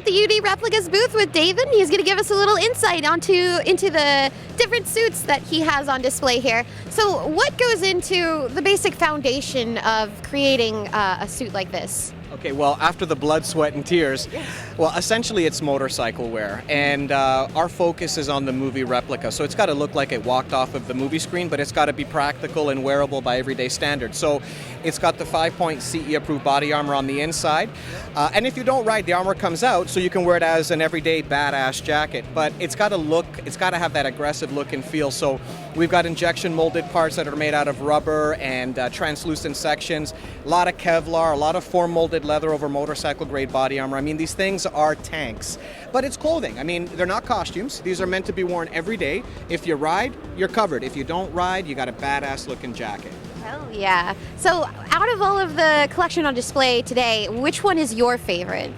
at the UD Replicas booth with David. He's going to give us a little insight into the different suits that he has on display here. So what goes into the basic foundation of creating a suit like this? Okay, well, after the blood, sweat, and tears, well, essentially it's motorcycle wear, and our focus is on the movie replica. So it's got to look like it walked off of the movie screen, but it's got to be practical and wearable by everyday standards. So it's got the 5-point CE-approved body armor on the inside, and if you don't ride, the armor comes out, so you can wear it as an everyday badass jacket. But it's got to look, it's got to have that aggressive look and feel. So we've got injection molded parts that are made out of rubber and translucent sections, a lot of Kevlar, a lot of form molded leather over motorcycle grade body armor. I mean, these things are tanks, but it's clothing. I mean, they're not costumes. These are meant to be worn every day. If you ride, you're covered. If you don't ride, you got a badass looking jacket. Hell yeah. So out of all of the collection on display today, which one is your favorite?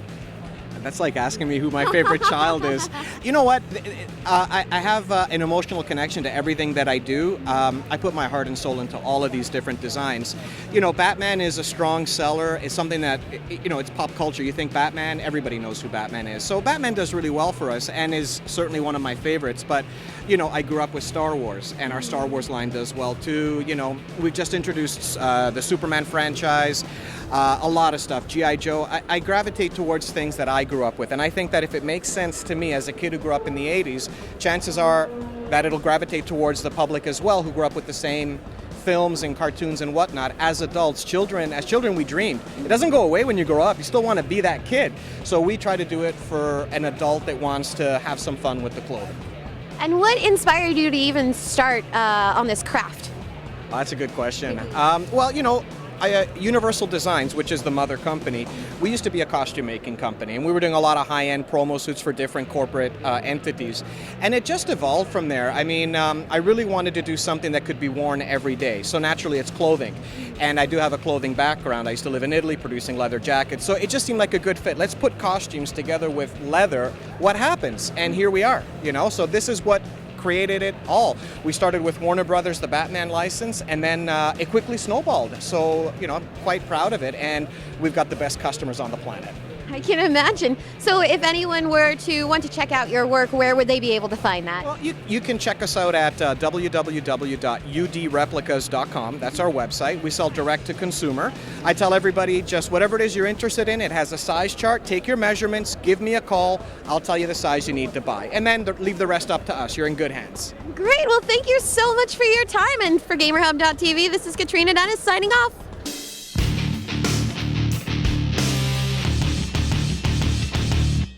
That's like asking me who my favorite child is. You know what? I have an emotional connection to everything that I do. I put my heart and soul into all of these different designs. You know, Batman is a strong seller. It's something that, you know, it's pop culture. You think Batman, everybody knows who Batman is. So Batman does really well for us and is certainly one of my favorites. But, you know, I grew up with Star Wars, and our Star Wars line does well too. You know, we've just introduced the Superman franchise. A lot of stuff, G.I. Joe. I gravitate towards things that I grew up with, and I think that if it makes sense to me as a kid who grew up in the 80s, chances are that it'll gravitate towards the public as well, who grew up with the same films and cartoons and whatnot. As adults, as children we dreamed. It doesn't go away when you grow up. You still want to be that kid. So we try to do it for an adult that wants to have some fun with the clothing. And what inspired you to even start on this craft? Oh, that's a good question. Well, you know, Universal Designs, which is the mother company, we used to be a costume making company, and we were doing a lot of high-end promo suits for different corporate entities, and it just evolved from there. I mean, I really wanted to do something that could be worn every day, so naturally it's clothing, and I do have a clothing background. I used to live in Italy producing leather jackets, so it just seemed like a good fit. Let's put costumes together with leather. What happens? And here we are, you know, so this is what created it all. We started with Warner Brothers, the Batman license, and then it quickly snowballed. So, you know, I'm quite proud of it, and we've got the best customers on the planet. I can imagine. So if anyone were to want to check out your work, where would they be able to find that? Well, you can check us out at www.udreplicas.com. That's our website. We sell direct to consumer. I tell everybody just whatever it is you're interested in, it has a size chart. Take your measurements, give me a call. I'll tell you the size you need to buy. And then leave the rest up to us. You're in good hands. Great. Well, thank you so much for your time. And for GamerHub.tv, this is Catrina Dennis signing off.